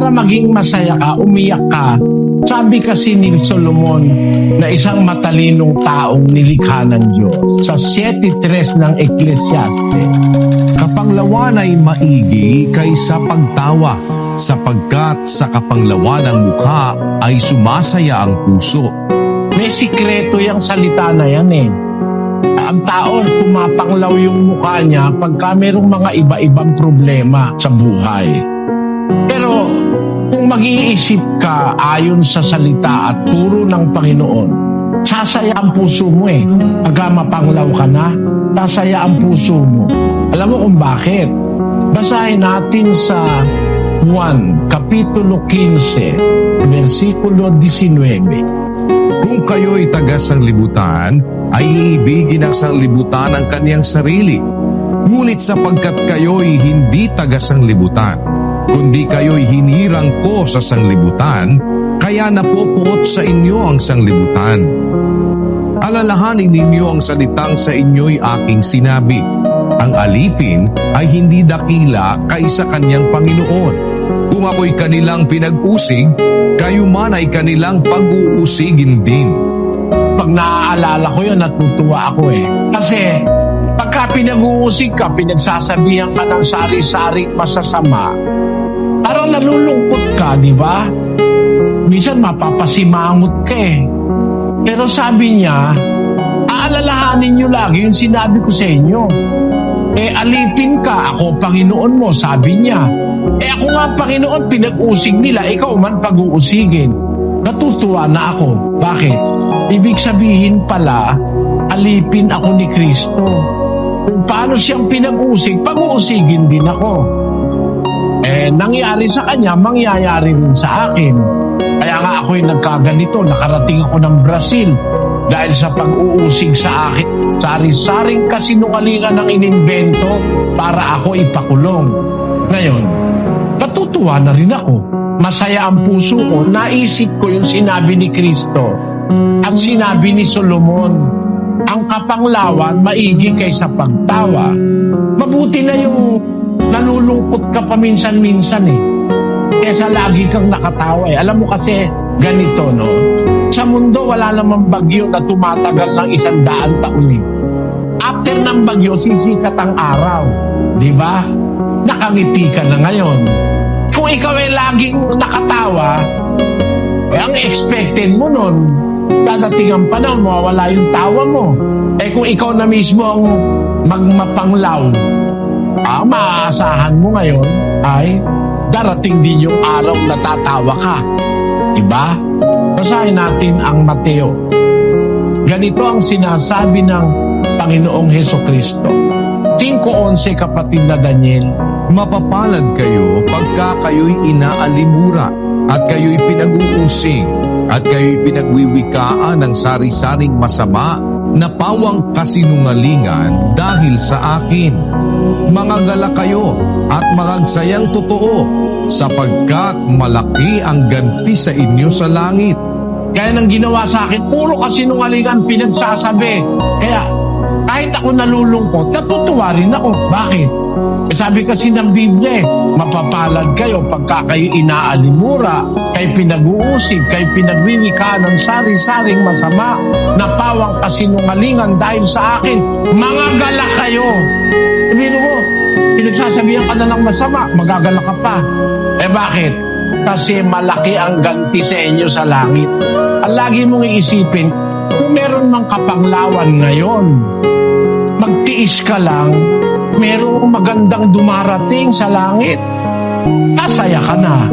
para maging masaya ka, umiyak ka. Sabi kasi ni Solomon na isang matalinong taong nilikha ng Diyos sa 7:3 ng Ecclesiastes. Kapanglawan ay maigi kaysa pagtawa, sapagkat sa kapanglawan ng mukha ay sumasaya ang puso. May sikreto yung salita na yan eh. Ang tao, pumapanglaw yung mukha niya pagka mayroong mga iba-ibang problema sa buhay. Pero kung mag-iisip ka ayon sa salita at turo ng Panginoon, sasaya ang puso mo eh. Pagka mapanglaw ka na, sasaya ang puso mo. Alam mo kung bakit? Basahin natin sa Juan, Kapitulo 15, versikulo 19. Kung kayo'y taga-sanglibutan, ay iibigin ang sanglibutan ang kaniyang sarili. Ngunit sapagkat kayo'y hindi taga-sanglibutan, kundi kayo'y hinirang ko sa sanglibutan, kaya napupuot sa inyo ang sanglibutan. Alalahanin ninyo ang salitang sa inyo'y aking sinabi. Ang alipin ay hindi dakila kaysa kanyang Panginoon. Kung ako'y kanilang pinag-usig, kayo man ay kanilang pag-uusigin din. Pag naaalala ko yun, natutuwa ako eh. Kasi pagka pinag-uusig ka, pinagsasabihan ka ng sari-saring masasama, parang nalulungkot ka, di ba? Minsan mapapasimangot ka eh. Pero sabi niya, aalalahanin niyo lagi yung sinabi ko sa inyo. Alipin ka, ako Panginoon mo, sabi niya. Ako nga Panginoon, pinag-usig nila, ikaw man pag-uusigin. Natutuwa na ako. Bakit? Ibig sabihin pala, alipin ako ni Kristo. Kung paano siyang pinag-usig, pag-uusigin din ako. Nangyari sa kanya, mangyayari rin sa akin. Kaya nga ako'y nagkaganito, nakarating ako ng Brazil dahil sa pag-uusig sa akin. Sari-saring kasinungalingan ang inimbento para ako ipakulong. Ngayon, natutuwa na rin ako. Masaya ang puso ko. Naisip ko yung sinabi ni Kristo at sinabi ni Solomon. Ang kapanglawan maigi kaysa pagtawa. Mabuti na yung nalulungkot ka paminsan-minsan eh. Kesa lagi kang nakatawa eh. Alam mo kasi ganito, no? Sa mundo wala namang bagyo na tumatagal ng 100 taon eh. After ng bagyo, sisikat ang araw. Di ba? Nakangiti ka na ngayon. Kung ikaw ay laging nakatawa, ang expected mo nun, dadating ang panahon, mawawala yung tawa mo. Kung ikaw na mismo ang magmapanglaw, ang maaasahan mo ngayon ay darating din yung araw na tatawa ka. Diba? Basahin natin ang Mateo. Ganito ang sinasabi ng Panginoong Hesukristo. 5:11 kapatid na Daniel. Mapapalad kayo pagka kayo'y inaalimura at kayo'y pinag-uusig at kayo'y pinagwiwikaan ng sari-saring masama na pawang kasinungalingan dahil sa akin. Mangagala kayo at magagsayang totoo sapagkat malaki ang ganti sa inyo sa langit. Kaya nang ginawa sa akin, puro kasinungalingan pinagsasabi. Kaya kahit ako nalulungkot, natutuwa rin ako. Bakit? Sabi kasi ng Biblia mapapalad kayo pagka kayo inaalimura, kayo pinag-uusig, kayo pinagwiwikaan ng sari-saring masama na pawang kasinungalingan dahil sa akin. Mangagala kayo. Sabihin mo, pinagsasabihan ka na ng masama, magagala ka pa. Bakit? Kasi malaki ang ganti sa inyo sa langit. Ang lagi mong iisipin, kung meron mang kapanglawan ngayon, magtiis ka lang, merong magandang dumarating sa langit. Masaya ka na.